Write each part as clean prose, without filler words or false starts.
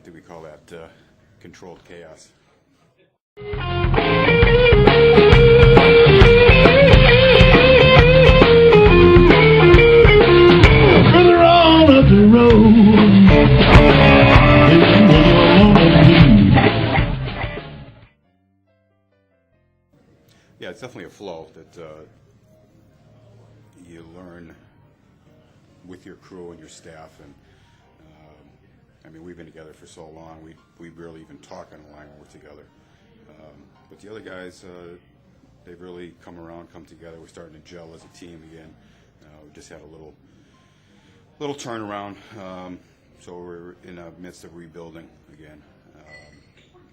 think we call that controlled chaos. Yeah, it's definitely a flow that you learn with your crew and your staff. And I mean, we've been together for so long, we barely even talk on the line when we're together. But the other guys, they've really come together. We're starting to gel as a team again. We just had a little turnaround, so we're in the midst of rebuilding again.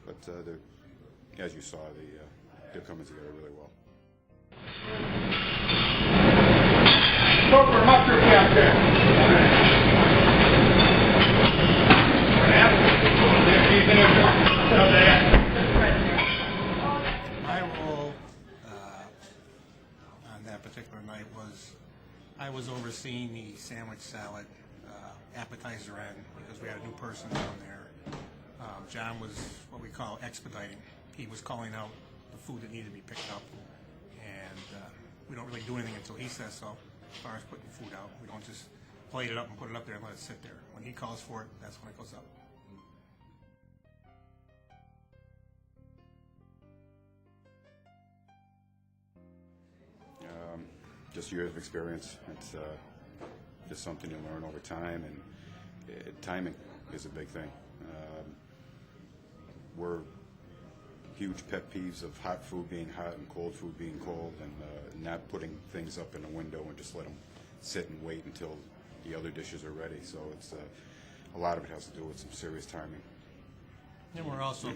But as you saw, they're coming together really well. Corporal Mustard Captain. My role on that particular night was I was overseeing the sandwich salad appetizer end because we had a new person down there. John was what we call expediting. He was calling out the food that needed to be picked up, and we don't really do anything until he says so. As far as putting food out, we don't just plate it up and put it up there and let it sit there. When he calls for it, that's when it goes up. Just years of experience. It's just something you learn over time, and timing is a big thing. We're huge pet peeves of hot food being hot and cold food being cold, and not putting things up in a window and just let them sit and wait until the other dishes are ready. So it's a lot of it has to do with some serious timing. And we're also,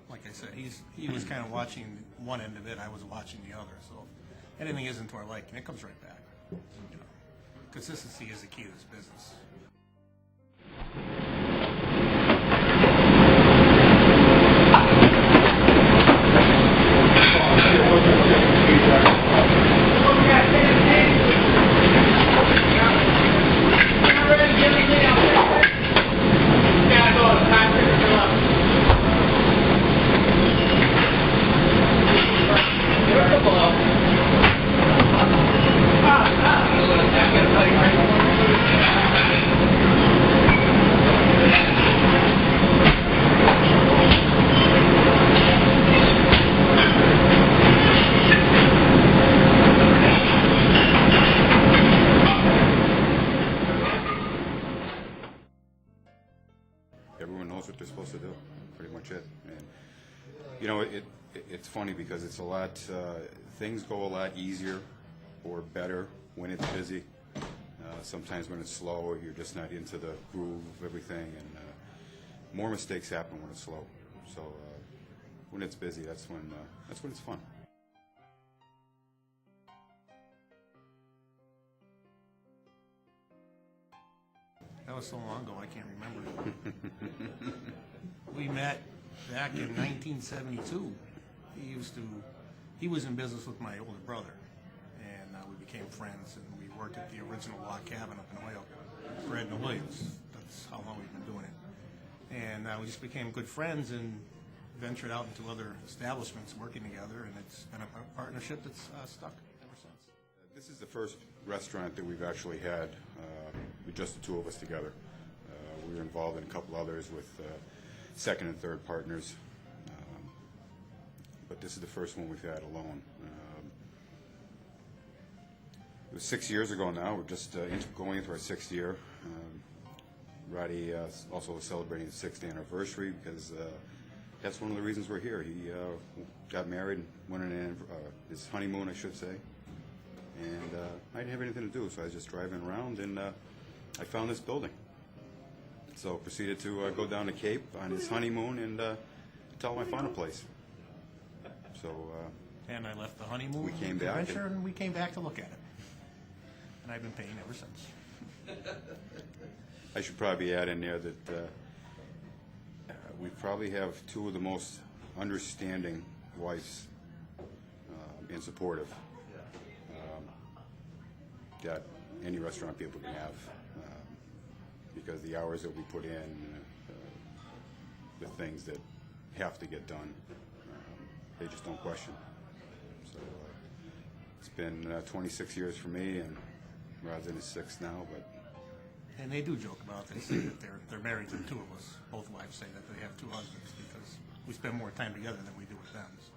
like I said, he was kind of watching one end of it, I was watching the other. So if anything isn't to our liking, it comes right back. You know, consistency is the key to this business. Everyone knows what they're supposed to do, pretty much it. And you know, it's funny because it's a lot, things go a lot easier or better when it's busy. Sometimes when it's slow, you're just not into the groove of everything, and more mistakes happen when it's slow. So when it's busy, that's when it's fun. That was so long ago, I can't remember. We met back in 1972. He was in business with my older brother, and we became friends, and we worked at the original log cabin up in Oil, Fred and Williams. That's how long we've been doing it. And we just became good friends and ventured out into other establishments working together, and it's been a partnership that's stuck ever since. This is the first restaurant that we've actually had with just the two of us together. We were involved in a couple others with second and third partners, but this is the first one we've had alone. It was 6 years ago now. We're just going into our 6th year. Roddy also was celebrating his 6th anniversary because that's one of the reasons we're here. He got married, went on his honeymoon, I should say. And I didn't have anything to do, so I was just driving around, and I found this building. So proceeded to go down to Cape on his honeymoon and tell him I found a place. So and I left the honeymoon we came back adventure, and we came back to look at it. And I've been paying ever since. I should probably add in there that we probably have two of the most understanding wives and supportive that any restaurant people can have, because the hours that we put in, the things that have to get done. They just don't question. So it's been 26 years for me, and Rod's in his sixth now. But And they do joke about it. They say that they're married to the two of us. Both wives say that they have two husbands because we spend more time together than we do with them. So.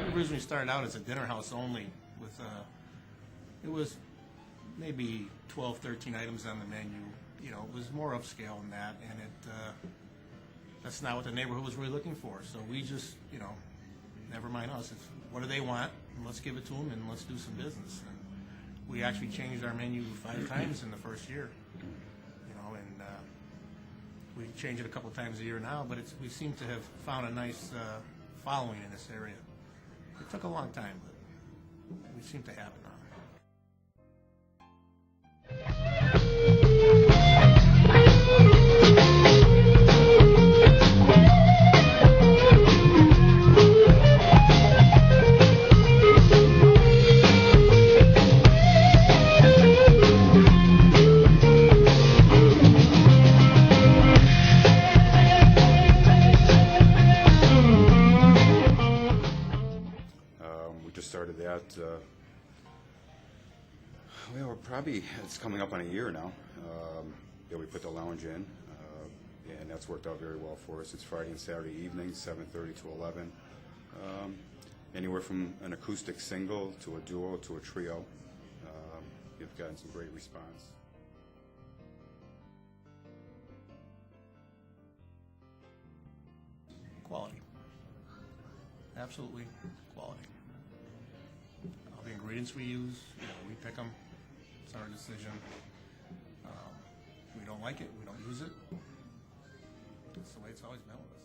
We originally started out as a dinner house only with it was maybe 12, 13 items on the menu. You know, it was more upscale than that, and that's not what the neighborhood was really looking for. So we just, you know, never mind us. It's what do they want? And let's give it to them, and let's do some business. And we actually changed our menu 5 times in the first year. You know, and we change it a couple times a year now, but we seem to have found a nice following in this area. It took a long time, but we seem to have it now. we just started that. Well, it's coming up on a year now. We put the lounge in, and that's worked out very well for us. It's Friday and Saturday evenings, 7:30 to 11. Anywhere from an acoustic single to a duo to a trio. You've gotten some great response. Quality. Absolutely quality. All the ingredients we use, you know, we pick them. It's our decision. If we don't like it, we don't use it. That's the way it's always been with us.